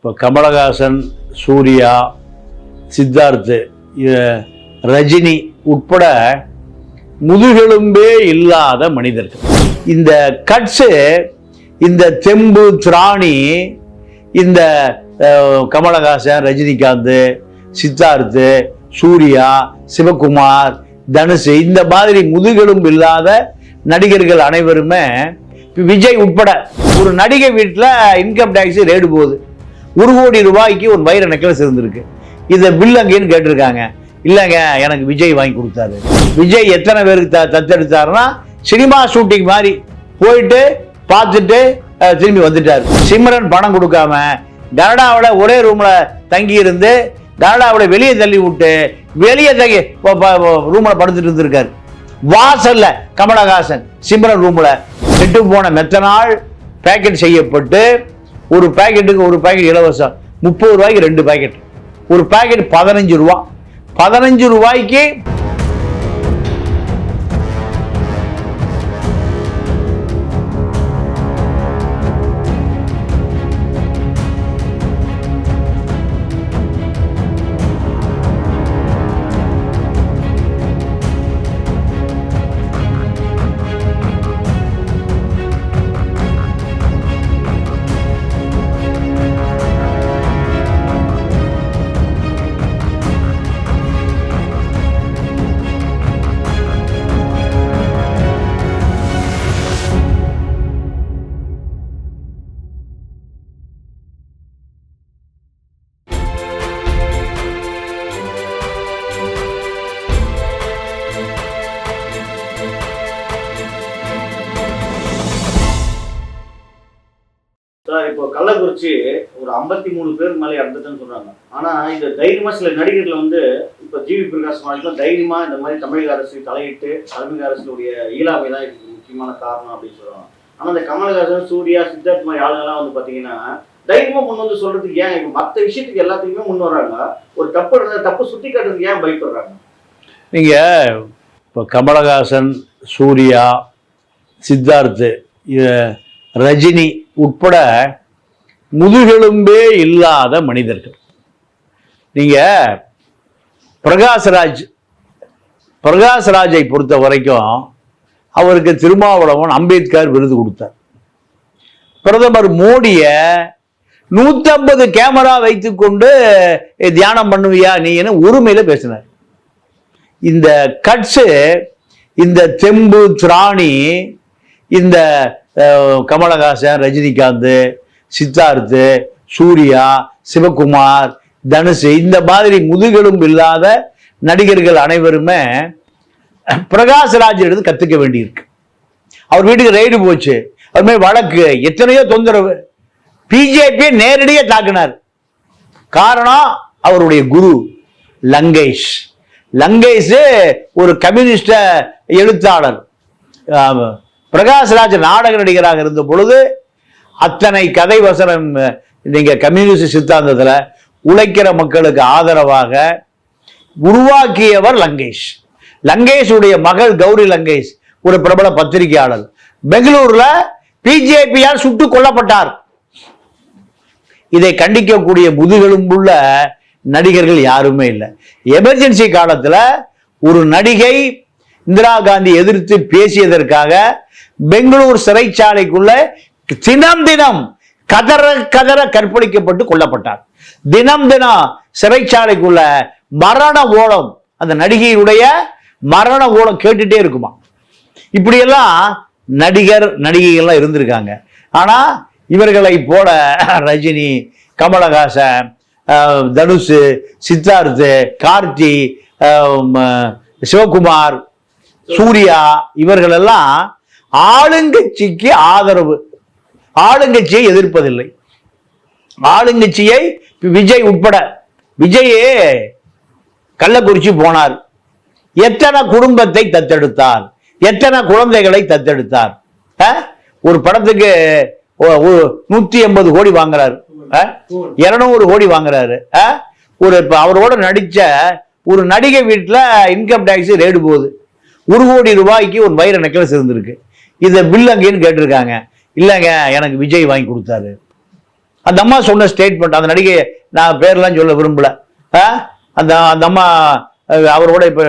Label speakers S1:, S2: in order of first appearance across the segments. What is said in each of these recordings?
S1: இப்போ கமலஹாசன், சூர்யா, சித்தார்த்து, ரஜினி உட்பட முதுகெலும்பே இல்லாத மனிதர்கள். இந்த கட்ஸு, இந்த தெம்பு திராணி, இந்த கமலஹாசன், ரஜினிகாந்த், சித்தார்த்து, சூர்யா, சிவகுமார், தனுஷ், இந்த மாதிரி முதுகெலும்பு இல்லாத நடிகர்கள் அனைவருமே, விஜய் உட்பட ஒரு நடிகை வீட்டில் இன்கம் டேக்ஸ் ரேடு போகுது. 1 கோடி ரூபாய்க்கு ஒரு வைர நெக்லஸ் இருந்திருக்கு. இதை பில் அங்கேன்னு கேட்டிருக்காங்க. இல்லைங்க, எனக்கு விஜய் வாங்கி கொடுத்தாரு. விஜய் எத்தனை பேருக்கு தத்தெடுத்தாருன்னா, சினிமா ஷூட்டிங் மாதிரி போயிட்டு பார்த்துட்டு திரும்பி வந்துட்டார். சிம்ரன் பணம் கொடுக்காம கனடாவில் ஒரே ரூம்ல தங்கி இருந்து கனடாவில் வெளியே தள்ளி விட்டு வெளியே தங்கி ரூம்ல படுத்துட்டு இருந்திருக்காரு. வாசல்ல கமலஹாசன் சிம்ரன் ரூம்ல கெட்டு போன மெத்தனால் பேக்கெட் செய்யப்பட்டு ஒரு பேக்கெட்டுக்கு ஒரு பேக்கெட் இலவசம். 30 ரூபாய்க்கு 2 பேக்கெட். ஒரு பேக்கெட் 15 ரூபா. 15 ரூபாய்க்கு
S2: இப்போ கள்ளக்குறிச்சி ஒரு 53 பேர் மேலே இறந்துட்டுன்னு சொல்றாங்க. ஆனா இந்த தைரியமா சில நடிகர்கள் வந்து இப்ப ஜிவி பிரகாஷ் மாதிரிலாம் தைரியமா இந்த மாதிரி தமிழக அரசு தலையிட்டு தமிழக அரசுடைய ஈழாமை தான் இதுக்கு முக்கியமான காரணம் அப்படின்னு சொல்றாங்க. ஆனா இந்த கமலஹாசன், சூர்யா, சித்தார்த் மாதிரி ஆளுங்கெல்லாம் வந்து பாத்தீங்கன்னா தைரியமா முன் வந்து சொல்றதுக்கு ஏன் இப்ப மற்ற விஷயத்துக்கு எல்லாத்துக்குமே முன் வர்றாங்க, ஒரு தப்பு சுட்டி காட்டுறதுக்கு ஏன் பயப்படுறாங்க?
S1: நீங்க இப்போ கமலஹாசன், சூர்யா, சித்தார்த்து, ரஜினி உட்பட முதுகெலும்பே இல்லாத மனிதர்கள். நீங்க பிரகாஷ்ராஜை பொறுத்த வரைக்கும் அவருக்கு திருமாவளவன் அம்பேத்கர் விருது கொடுத்தார். பிரதமர் மோடிய 150 கேமரா வைத்துக்கொண்டு தியானம் பண்ணுவியா நீ என உரிமையில பேசினார். இந்த கட்ஸு, இந்த தெம்பு திராணி, இந்த கமலஹாசன், ரஜினிகாந்த், சித்தார்த்து, சூர்யா, சிவகுமார், தனுஷ், இந்த மாதிரி முதுகெலும்பு இல்லாத நடிகர்கள் அனைவருமே பிரகாஷ்ராஜ் எடுத்து கத்துக்க வேண்டியிருக்கு. அவர் வீட்டுக்கு ரெய்டு போச்சு, அவர் மேல் வழக்கு, எத்தனையோ தொந்தரவு. பிஜேபி நேரடியாக தாக்கினார். காரணம் அவருடைய குரு லங்கேஷ். ஒரு கம்யூனிஸ்ட எழுத்தாளர். பிரகாஷ்ராஜ் நாடக நடிகராக இருந்த பொழுது அத்தனை கதை வசனம் நீங்க கம்யூனிஸ்ட் சித்தாந்தத்துல உழைக்கிற மக்களுக்கு ஆதரவாக உருவாக்கியவர் லங்கேஷுடைய மகள் கௌரி லங்கேஷ் ஒரு பிரபல பத்திரிகையாளர். பெங்களூர்ல பிஜேபியால் சுட்டுக் கொல்லப்பட்டார். இதை கண்டிக்கக்கூடிய முதுகெலும்புள்ள நடிகர்கள் யாருமே இல்லை. எமர்ஜென்சி காலத்துல ஒரு நடிகை இந்திரா காந்தி எதிர்த்து பேசியதற்காக பெங்களூர் சிறைச்சாலைக்குள்ள தினம் கதற கற்பழிக்கப்பட்டு கொல்லப்பட்டார். தினம் சிறைச்சாலைக்குள்ள மரண ஓலம், அந்த நடிகையுடைய மரண ஓலம் கேட்டுட்டே இருக்குமா. இப்படியெல்லாம் நடிகைகள்லாம் இருந்திருக்காங்க. ஆனா இவர்களை போல ரஜினி, கமலஹாசன், தனுஷ், சித்தார்த்து, கார்த்தி, சிவகுமார், சூர்யா, இவர்கள் எல்லாம் ஆளுங்கட்சிக்கு ஆதரவு, ஆளுங்கட்சியை எதிர்ப்பதில்லை. ஆளுங்கட்சியை விஜய் உட்பட, விஜயே கள்ளக்குறிச்சி போனார், எத்தனை குடும்பத்தை தத்தெடுத்தார், எத்தனை குழந்தைகளை தத்தெடுத்தார். ஒரு படத்துக்கு 180 கோடி வாங்குறாரு, 200 கோடி வாங்குறாரு. அவரோட நடிச்ச ஒரு நடிகை வீட்டில் இன்கம் டேக்ஸ் ரேடு போகுது. 1 கோடி ரூபாய்க்கு ஒரு வைர நெக்லஸ் இருந்திருக்கு. இதை பில் அங்கேன்னு கேட்டிருக்காங்க. இல்லைங்க, எனக்கு விஜய் வாங்கி கொடுத்தாரு. அந்த அம்மா சொன்ன ஸ்டேட்மெண்ட், அந்த நடிகை நான் பேர்லாம் சொல்ல விரும்பல, அந்த அந்த அம்மா அவரோட இப்ப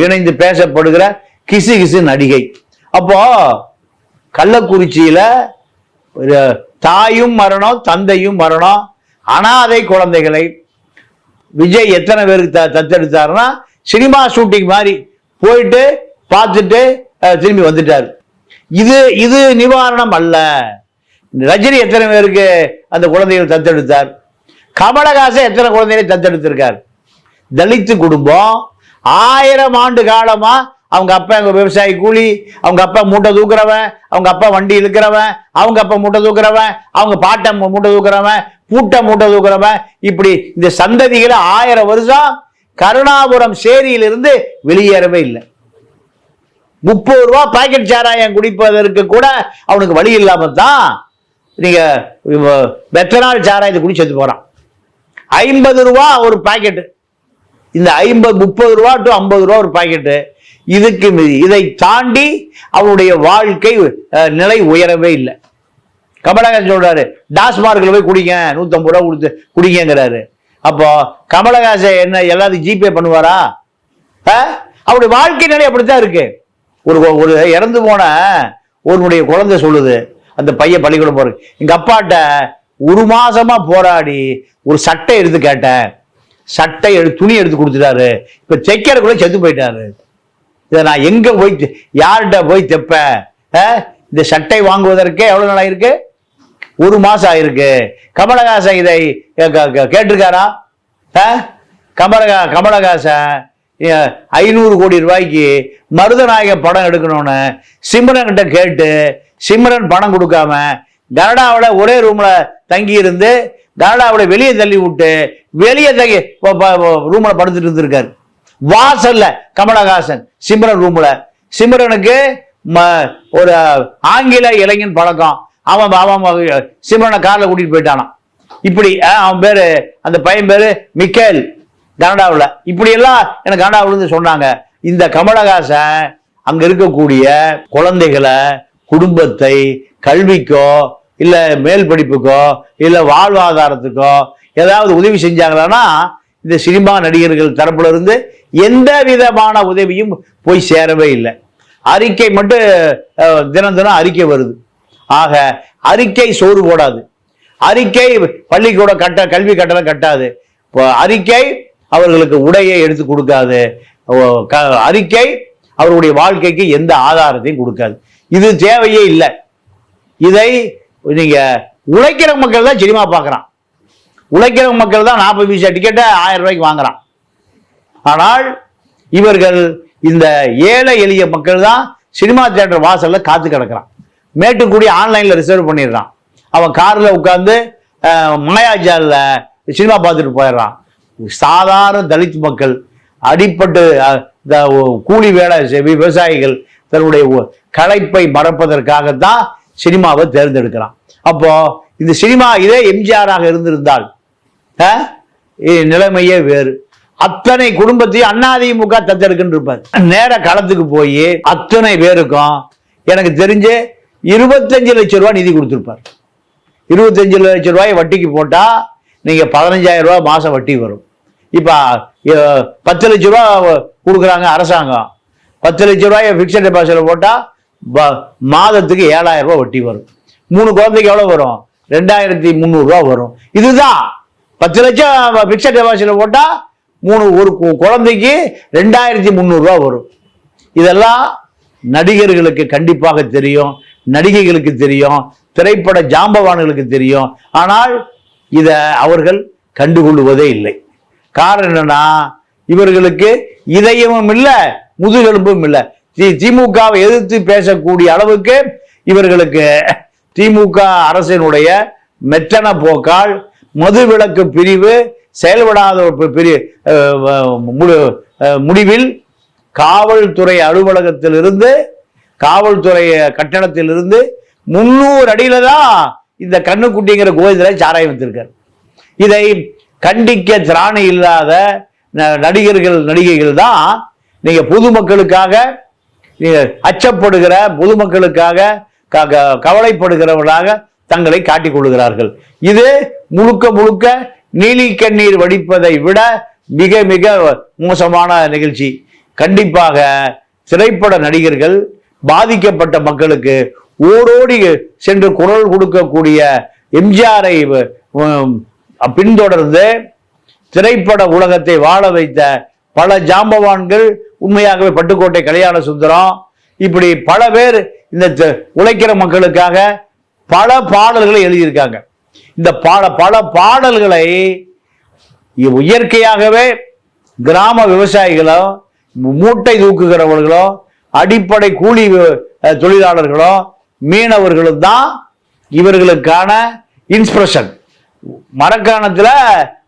S1: இணைந்து பேசப்படுகிற கிசு கிசு நடிகை. அப்போ கள்ளக்குறிச்சியில தாயும் மரணம் தந்தையும் மரணம், அனாதை குழந்தைகளை விஜய் எத்தனை பேருக்கு தத்தெடுத்தாருன்னா சினிமா ஷூட்டிங் மாதிரி போயிட்டு பார்த்துட்டு திரும்பி வந்துட்டார். இது இது நிவாரணம் அல்ல. ரஜினி எத்தனை பேருக்கு அந்த குழந்தைகள் தத்தெடுத்தார்? கமலஹாசன் எத்தனை குழந்தைகளை தத்தெடுத்திருக்கார்? தலித்து குடும்பம் 1000 ஆண்டு காலமா அவங்க அப்பா விவசாயி கூலி, அவங்க அப்பா மூட்டை தூக்குறவன், அவங்க அப்பா வண்டி இழுக்கிறவன், அவங்க அப்பா மூட்டை தூக்குறவன், அவங்க பாட்டை மூட்டை தூக்குறவன், பூட்டை மூட்டை தூக்குறவன், இப்படி இந்த சந்ததிகளை 1000 வருஷம் கருணாபுரம் சேரியிலிருந்து வெளியேறவே இல்லை. 30 ரூபா பாக்கெட் சாராயம் குடிப்பதற்கு கூட அவனுக்கு வழி இல்லாம தான் நீங்க பெத்தனால் சாராயத்தை குடி செத்து போறான். 50 ரூபா ஒரு பாக்கெட்டு, இந்த 30 ரூபா டு 50 ரூபா ஒரு பாக்கெட்டு. இதை தாண்டி அவனுடைய வாழ்க்கை நிலை உயரவே இல்லை. கமலஹாசன் சொல்றாரு டாஸ்மார்க்ல போய் குடிங்க, 150 ரூபா கொடுத்து குடிங்கிறாரு. அப்போ கமலஹாசன் என்ன எல்லாத்தையும் ஜிபே பண்ணுவாரா? அவருடைய வாழ்க்கை நிலை அப்படித்தான் இருக்கு. ஒரு இறந்து போன ஒருனுடைய குழந்தை சொல்லுது, அந்த பையன் பள்ளிக்கூடம் போற, எங்க அப்பாட்ட 1 மாசமா போராடி ஒரு சட்டை எடுத்து கேட்டேன், சட்டை துணி எடுத்து கொடுத்துட்டாரு, இப்ப தைக்கிறக்குள்ள செத்து போயிட்டாரு. இதை நான் எங்க போய் யார்கிட்ட போய் தைப்பேன்? இந்த சட்டை வாங்குவதற்கே எவ்வளவு நாள் ஆயிருக்கு? 1 மாசம் ஆயிருக்கு. கமலஹாசன் இதை கேட்டிருக்காரா? கமலஹாசன் 500 கோடி ரூபாய்க்கு மருதநாயக படம் எடுக்கணும்னு சிம்ரன் கிட்ட கேட்டு சிம்ரன் பணம் கொடுக்காம கனடாவில் ஒரே ரூம்ல தங்கி இருந்து கனடாவில் வெளியே தள்ளி விட்டு வெளியே தங்கி ரூம்ல படுத்துட்டு இருந்திருக்காரு. வாசல்ல கமலஹாசன் சிம்ரன் ரூம்ல. சிம்ரனுக்கு ஒரு ஆங்கில இளைஞன் பழக்கம், அவன் சிம்ரனை கார்ல கூட்டிட்டு போயிட்டானான். இப்படி அவன் பேரு, அந்த பையன் பேரு மிக்கேல், கனடாவில். இப்படி எல்லாம் எனக்கு கனடாவில இருந்து சொன்னாங்க. இந்த கமலஹாசன் அங்க இருக்கக்கூடிய குழந்தைகளை, குடும்பத்தை கல்விக்கோ இல்ல மேல் படிப்புக்கோ இல்ல வாழ்வாதாரத்துக்கோ ஏதாவது உதவி செஞ்சாங்களா இந்த சினிமா நடிகர்கள் தரப்புல இருந்து எந்த விதமான உதவியும் போய் சேரவே இல்லை. அறிக்கை மட்டும் தினம் தினம் அறிக்கை வருது. ஆக அறிக்கை சோறு போடாது, அறிக்கை பள்ளிக்கூட கல்வி கட்டணம் கட்டாது, அறிக்கை அவர்களுக்கு உடையை எடுத்து கொடுக்காது, அறிக்கை அவருடைய வாழ்க்கைக்கு எந்த ஆதாரத்தையும் கொடுக்காது. இது தேவையே இல்லை. இதை நீங்க உழைக்கிற மக்கள் தான் சினிமா பார்க்கறான். உழைக்கிற மக்கள் தான் 40 பைசா டிக்கெட்டை 1000 ரூபாய்க்கு வாங்குறான். ஆனால் இவர்கள் இந்த ஏழை எளிய மக்கள் தான் சினிமா தியேட்டர் வாசல்ல காத்து கிடக்கிறான். மேட்டுக்குடி ஆன்லைன்ல ரிசர்வ் பண்ணிடுறான். அவன் கார்ல உட்கார்ந்து மாயாஜால சினிமா பார்த்துட்டு போயிடுறான். சாதாரண தலித் மக்கள், அடிப்பட்டு கூலி வேலை விவசாயிகள் தன்னுடைய களைப்பை மறப்பதற்காகத்தான் சினிமாவை தேர்ந்தெடுக்கிறான். அப்போ இந்த சினிமா இதே எம்ஜிஆராக இருந்திருந்தால் நிலைமையே வேறு. அத்தனை குடும்பத்தையும் அதிமுக தத்தெடுக்குன்னு இருப்பார். நேர களத்துக்கு போய் அத்தனை பேருக்கும் எனக்கு தெரிஞ்சு 25 லட்சம் ரூபாய் நிதி கொடுத்திருப்பார். 25 லட்சம் ரூபாய் வட்டிக்கு போட்டா நீங்க 15,000 ரூபாய் மாசம் வட்டி வரும். இப்ப 10 லட்சம் ரூபாய் கொடுக்குறாங்க அரசாங்கம். 10 லட்சம் ரூபாய் பிக்சட் டெபாசிட்ல போட்டா மாதத்துக்கு 7,000 ரூபாய் வட்டி வரும். 3 குழந்தைக்கு எவ்வளவு வரும்? 2,300 ரூபாய் வரும். இதுதான் 10 லட்சம் பிக்சட் டெபாசிட்ல போட்டா ஒரு குழந்தைக்கு 2,300 ரூபாய் வரும். இதெல்லாம் நடிகர்களுக்கு கண்டிப்பாக தெரியும், நடிகைகளுக்கு தெரியும், திரைப்பட ஜாம்பவான்களுக்கு தெரியும். ஆனால் இத அவர்கள் கண்டுகொள்வதே இல்லை. காரணம் என்னன்னா இவர்களுக்கு இதயமும் இல்லை, முதுகெலும்பும் இல்லை. திமுகவை எதிர்த்து பேசக்கூடிய அளவுக்கு இவர்களுக்கு திமுக அரசினுடைய மெத்தன போக்கால் மதுவிலக்கு பிரிவு செயல்படாத முடிவில் காவல்துறை அலுவலகத்திலிருந்து, காவல்துறை கட்டணத்திலிருந்து 300 அடியில தான் இந்த கண்ணுக்குட்டிங்கிற கோயிலை சாராயம் வைத்திருக்கார். இதை கண்டிக்க திராணி இல்லாத நடிகர்கள் நடிகைகள் தான் நீங்க பொதுமக்களுக்காக அச்சப்படுகிற, பொதுமக்களுக்காக கவலைப்படுகிறவர்களாக தங்களை காட்டிக் கொள்கிறார்கள். இது முழுக்க முழுக்க நீலி கண்ணீர் வடிப்பதை விட மிக மிக மோசமான நிகழ்ச்சி. கண்டிப்பாக திரைப்பட நடிகர்கள் பாதிக்கப்பட்ட மக்களுக்கு ஓடோடி சென்று குரல் கொடுக்கக்கூடிய எம்ஜிஆரை பின்தொடர்ந்து திரைப்பட உலகத்தை வாழ வைத்த பல ஜாம்பவான்கள், உண்மையாகவே பட்டுக்கோட்டை கல்யாண சுந்தரம், இப்படி பல பேர் இந்த உழைக்கிற மக்களுக்காக பல பாடல்களை எழுதியிருக்காங்க. இந்த பல பாடல்களை இயற்கையாகவே கிராம விவசாயிகளோ, மூட்டை தூக்குகிறவர்களோ, அடிப்படை கூலி தொழிலாளர்களோ, மீனவர்களும் தான் இவர்களுக்கான இன்ஸ்பிரேஷன். மரக்காணத்துல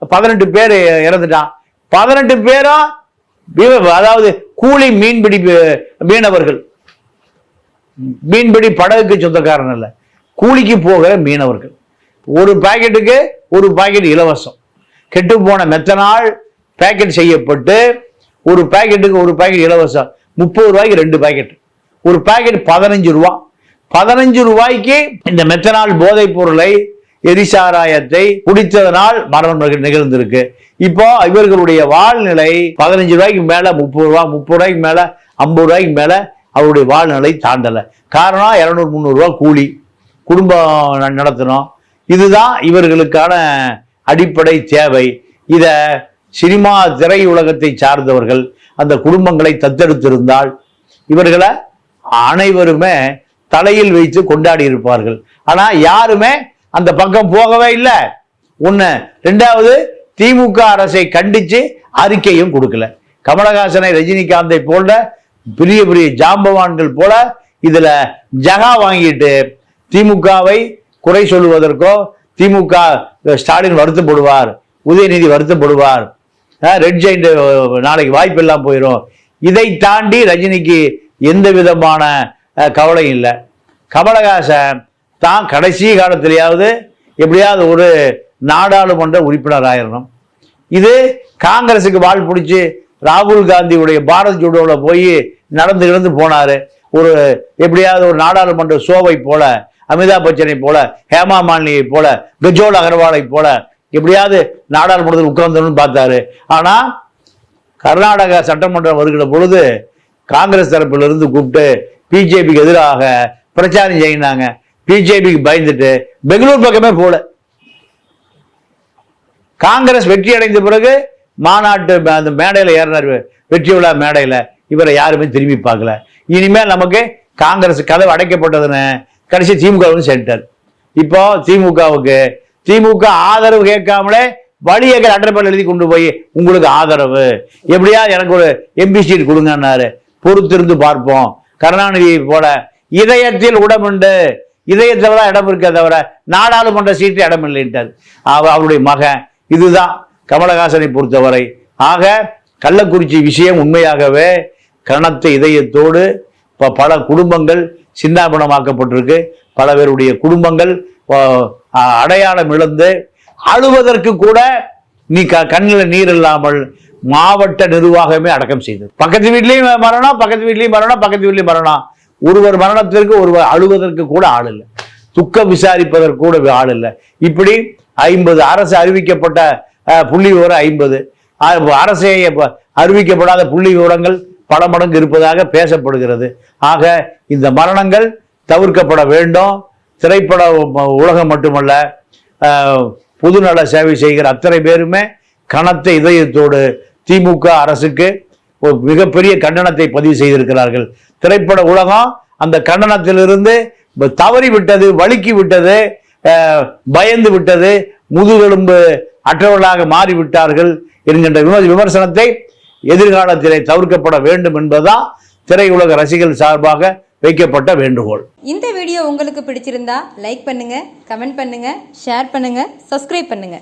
S1: 18 பேர் இறந்துட்டான். 18 பேரும் அதாவது கூலி மீன்பிடி மீனவர்கள், மீன்பிடி படகுக்கு சொந்தக்காரன் அல்ல, கூலிக்கு போகிற மீனவர்கள். ஒரு பாக்கெட்டுக்கு ஒரு பாக்கெட் இலவசம். கெட்டு போன மெத்தனால் பேக்கெட் செய்யப்பட்டு ஒரு பாக்கெட்டுக்கு ஒரு பாக்கெட் இலவசம். 30 ரூபாய்க்கு 2 பாக்கெட், ஒரு பாக்கெட் 15 ரூபா. 15 ரூபாய்க்கு இந்த மெத்தனால் போதைப் பொருளை, எரிசாராயத்தை குடித்ததனால் மரணம் நிகழ்ந்திருக்கு. இப்போ இவர்களுடைய வாழ்நிலை 15 ரூபாய்க்கு மேல 30 ரூபா, 30 ரூபாய்க்கு மேல 50 ரூபாய்க்கு மேல அவருடைய வாழ்நிலை தாண்டல. காரணம் 200-300 ரூபா கூலி, குடும்பம் நடத்தணும். இதுதான் இவர்களுக்கான அடிப்படை தேவை. இத சினிமா திரையுலகத்தை சார்ந்தவர்கள் அந்த குடும்பங்களை தத்தெடுத்திருந்தால் இவர்களை அனைவருமே தலையில் வைத்து கொண்டாடி இருப்பார்கள். ஆனா யாருமே அந்த பக்கம் போகவே இல்லை. ஒண்ணு. ரெண்டாவது, திமுக அரசை கண்டிச்சு அறிக்கையும் கொடுக்கல. கமலஹாசனை, ரஜினிகாந்தை போல பெரிய பெரிய ஜாம்பவான்கள் போல இதுல ஜகா வாங்கிட்டு திமுகவை குறை சொல்லுவதற்கோ, திமுக ஸ்டாலின் வருத்தப்படுவார், உதயநிதி வருத்தப்படுவார், ரெட் ஜெயிண்ட் நாளைக்கு வாய்ப்பு எல்லாம் போயிடும், இதை தாண்டி ரஜினிக்கு எந்த விதமான கவலையும் இல்லை. கமலஹாசன் தான் கடைசி காலத்திலேயாவது எப்படியாவது ஒரு நாடாளுமன்ற உறுப்பினர் ஆயிரணும். இது காங்கிரஸுக்கு வால் பிடிச்சி ராகுல் காந்தியுடைய பாரத் ஜோடோல போய் நடந்து போனாரு. ஒரு எப்படியாவது ஒரு நாடாளுமன்ற ஷோவை போல, அமிதாப் பச்சனை போல, ஹேமா மாலினியை போல, கஜோல் அகர்வாலை போல எப்படியாவது நாடாளுமன்றத்தில் உட்கார்ந்தோம்னு பார்த்தாரு. ஆனா கர்நாடகா சட்டமன்றம் வருகிற பொழுது காங்கிரஸ் தரப்பிலிருந்து கூப்பிட்டு பிஜேபிக்கு எதிராக பிரச்சாரம் செய்யினாங்க. பிஜேபிக்கு பயந்துட்டு பெங்களூர் பக்கமே போல. காங்கிரஸ் வெற்றி அடைந்த பிறகு மாநாட்டு அந்த மேடையில ஏறினார், வெற்றி விழா மேடையில. இவரை யாருமே திரும்பி பார்க்கல. இனிமேல் நமக்கு காங்கிரஸ் கதவு அடைக்கப்பட்டதுன்னு கடைசி திமுக சேர்த்தார். இப்போ திமுக ஆதரவு கேட்காமலே வழியேக்கர் அட்ரப்பல் எழுதி கொண்டு போய் உங்களுக்கு ஆதரவு, எப்படியாவது எனக்கு ஒரு எம்பி சீட் கொடுங்கன்னாரு. பொறுத்திருந்து பார்ப்போம். கருணாநிதியை போல இதயத்தில் உடம்புண்டு, இதயத்தில் தான் இடம் இருக்க தவிர நாடாளுமன்ற சீட்டு இடம் இல்லைன்றார் அவருடைய மகன். இதுதான் கமலஹாசனை பொறுத்தவரை. ஆக கள்ளக்குறிச்சி விஷயம் உண்மையாகவே கனத்த இதயத்தோடு பல குடும்பங்கள் சின்னாபின்னமாக்கப்பட்டிருக்கு. பல பேருடைய குடும்பங்கள் அடையாளம் இழந்து அழுவதற்கு கூட கண்ணில் நீர் இல்லாமல் மாவட்ட நிர்வாகமே அடக்கம் செய்தது. பக்கத்து வீட்லையும் மரணம், பக்கத்து வீட்லையும் மரணம், பக்கத்து வீட்லையும் மரணம். ஒருவர் மரணத்திற்கு ஒருவர் அழுவதற்கு கூட ஆள் இல்லை, துக்கம் விசாரிப்பதற்கு கூட ஆள் இல்லை. இப்படி 50 அரசு அறிவிக்கப்பட்ட புள்ளி விவரம் 50, அரசே அறிவிக்கப்படாத புள்ளி விவரங்கள் பல மடங்கு இருப்பதாக பேசப்படுகிறது. ஆக இந்த மரணங்கள் தவிர்க்கப்பட வேண்டும். திரைப்பட உலகம் மட்டுமல்ல, பொதுநல சேவை செய்கிற அத்தனை பேருமே கனத்த இதயத்தோடு திமுக அரசுக்கு ஒரு மிகப்பெரிய கண்டனத்தை பதிவு செய்திருக்கிறார்கள். திரைப்பட உலகம் அந்த கண்டனத்திலிருந்து தவறி விட்டது, வழுக்கி விட்டது, பயந்து விட்டது, முதுகெலும்பு அற்றவர்களாக மாறிவிட்டார்கள் என்கின்ற விமர்சனத்தை எதிர்காலத்திலே தவிர்க்கப்பட வேண்டும் என்பதுதான் திரையுலக ரசிகர்கள் சார்பாக வைக்கப்பட்ட வேண்டுகோள்.
S3: இந்த வீடியோ உங்களுக்கு பிடிச்சிருந்தா லைக் பண்ணுங்க, கமெண்ட் பண்ணுங்க, ஷேர் பண்ணுங்க, சப்ஸ்கிரைப் பண்ணுங்க.